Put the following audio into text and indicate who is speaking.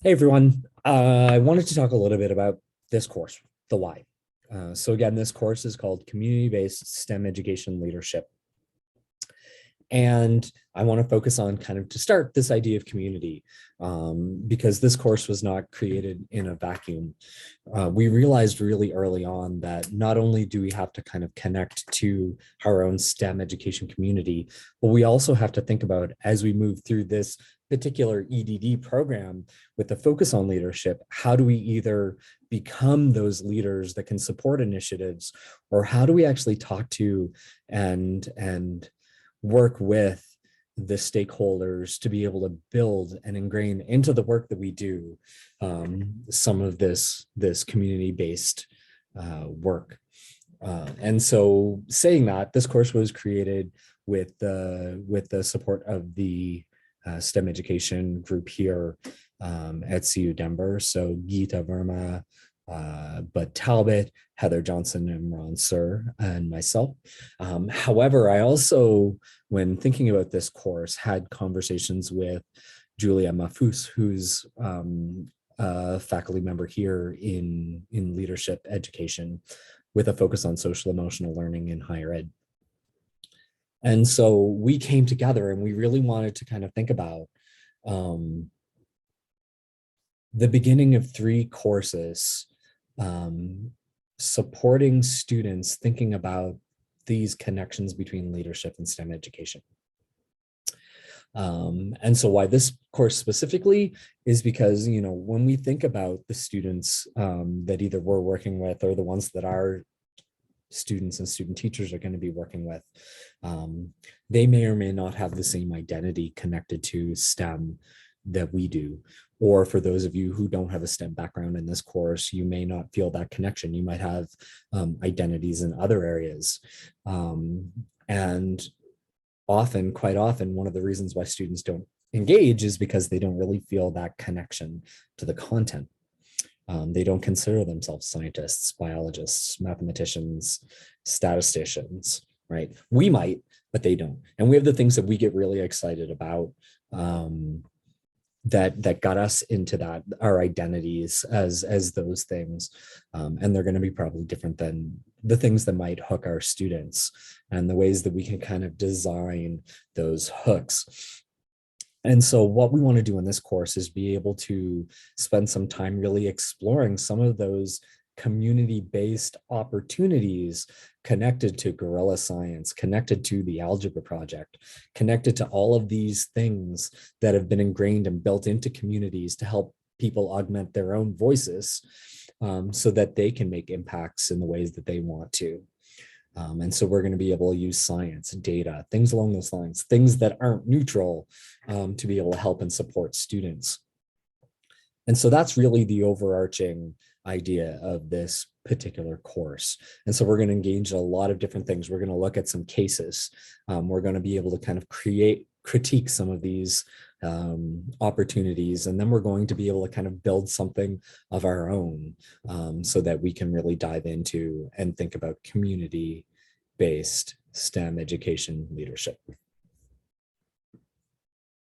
Speaker 1: Hey everyone, I wanted to talk a little bit about this course, the why. So again, this course is called Community-Based STEM Education Leadership. And I want to focus on kind of to start this idea of community because this course was not created in a vacuum. We realized really early on that not only do we have to kind of connect to our own STEM education community, but we also have to think about as we move through this particular EDD program with the focus on leadership, how do we either become those leaders that can support initiatives, or how do we actually talk to and work with the stakeholders to be able to build and ingrain into the work that we do some of this community-based work. And so saying that, this course was created with the support of the STEM education group here at CU Denver. So Geeta Verma, Bud Talbot, Heather Johnson, and Ron Sir, and myself. However, I also, when thinking about this course, had conversations with Julia Mafus, who's a faculty member here in leadership education with a focus on social emotional learning in higher ed. And so we came together and we really wanted to kind of think about the beginning of 3 courses supporting students thinking about these connections between leadership and STEM education. And so why this course specifically is because, you know, when we think about the students that either we're working with or the ones that our students and student teachers are going to be working with, they may or may not have the same identity connected to STEM that we do. Or for those of you who don't have a STEM background in this course, you may not feel that connection. You might have identities in other areas. And often, quite often, one of the reasons why students don't engage is because they don't really feel that connection to the content. They don't consider themselves scientists, biologists, mathematicians, statisticians, right? We might, but they don't. And we have the things that we get really excited about that got us into that, our identities as those things. And they're going to be probably different than the things that might hook our students and the ways that we can kind of design those hooks. And so what we want to do in this course is be able to spend some time really exploring some of those community-based opportunities connected to guerrilla science, connected to the algebra project, connected to all of these things that have been ingrained and built into communities to help people augment their own voices so that they can make impacts in the ways that they want to. And so we're going to be able to use science, data, things along those lines, things that aren't neutral to be able to help and support students. And so that's really the overarching idea of this particular course. And so we're going to engage a lot of different things. We're going to look at some cases. We're going to be able to kind of critique some of these opportunities, and then we're going to be able to kind of build something of our own so that we can really dive into and think about community-based STEM education leadership.